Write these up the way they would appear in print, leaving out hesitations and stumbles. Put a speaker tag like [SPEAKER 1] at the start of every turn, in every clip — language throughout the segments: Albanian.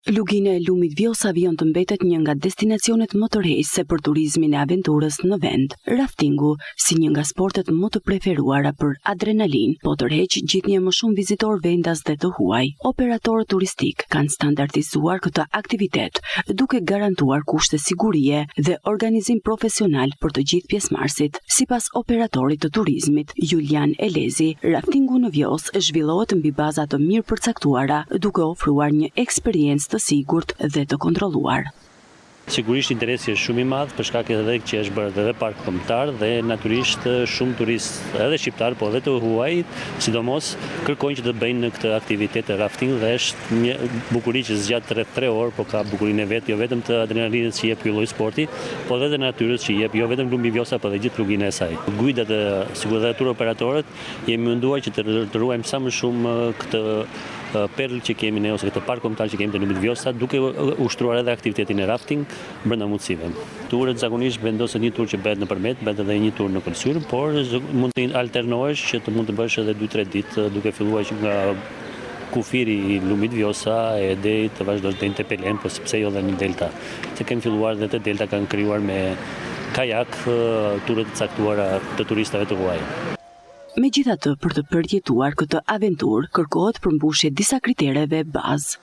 [SPEAKER 1] Lugina e lumit Vjosa vijon të mbetet një nga destinacionet më të rrejse për turizmin e aventurës në vend. Raftingu, si një nga sportet më të preferuara për adrenalin, po tërheq gjithnjë më shumë vizitor vendas dhe të huaj. Operatorët turistik kanë standardizuar këtë aktivitet, duke garantuar kushte sigurie dhe organizim profesional për të gjithë pjesëmarrësit. Sipas operatorit të turizmit, Julian Elezi, raftingu në Vjos zhvillohet mbi baza të mirë përcaktuara, duke ofruar një eksperiencë të sigurt dhe të kontrolluar.
[SPEAKER 2] Sigurisht interesi është shumë i madh për shkak edhe që është bërë edhe park kombëtar dhe natyrisht shumë turistë edhe shqiptar po edhe të huaj, sidomos kërkojnë që të bëjnë këtë aktivitet rafting dhe është një bukuri që zgjat rreth 3 orë, po ka bukurinë e vet, jo vetëm të adrenalinës që jep ky lloj sporti, po edhe të natyrës që jep jo vetëm lumbi Vjosa, por edhe gjithë lugina e saj. Guidat e sigurisht dhe tur operatorët jemi menduar që të ruajmë sa më shumë këtë perl që kemi ne ose këtë park kombëtar që kemi të lumit Vjosa, duke ushtruar edhe aktivitetin e rafting brenda mundësive. Turët zakonisht vendoset një tur që bëhet nëpërmet, bëhet edhe një tur në Kolsyr, por mund të alternohesh që të mund të bësh edhe 2-3 ditë, duke filluar që nga kufiri i lumit Vjosa e deri të vazhdosh deri në Tepelen, po sepse jo edhe në delta. Se kemi filluar dhe të delta kanë krijuar me kajak turët të caktuara të turistëve të huaj.
[SPEAKER 1] Megjithatë, për të përjetuar këtë aventurë, kërkohet përmbushje disa kritereve bazë.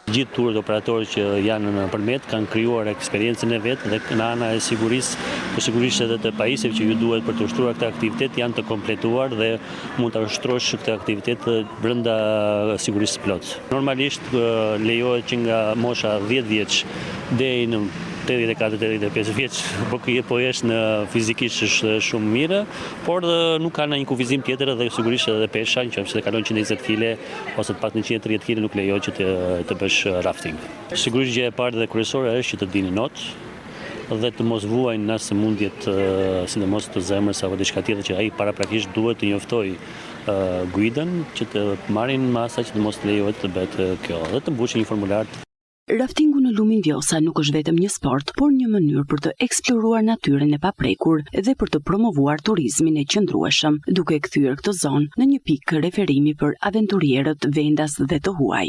[SPEAKER 2] Gjithë turët operatorë që janë nëpërmet kanë krijuar eksperiencën e vet dhe në ana e sigurisë, po sigurisht edhe të pajisjeve që ju duhet për të ushtruar këtë aktivitet janë të kompletuar dhe mund ta ushtrosh këtë aktivitet brenda sigurisë plot. Normalisht lejohet që nga mosha 10 vjeç deri në 84-85 vjeç, po jesh në fizikisht është shumë mirë, por nuk ka një kufizim tjetër dhe sigurisht edhe pesha, nëse kalon 120 kg ose të paktën 130 kg nuk lejohet që të bësh rafting. Sigurisht gjëja e parë dhe kryesore është që të dini not dhe të mos vuajnë në sëmundjet sidomos të zemrës apo diçka tjetër që ai paraprakisht duhet të njoftojë guidën që të marrin masa që të mos lejohet të bëhet kjo dhe të mbushë një formular.
[SPEAKER 1] Raftingu në lumin Vjosa nuk është vetëm një sport, por një mënyrë për të eksploruar natyrën e paprekur dhe për të promovuar turizmin e qëndrueshëm, duke kthyer këtë zonë në një pikë referimi për aventurierët vendas dhe të huaj.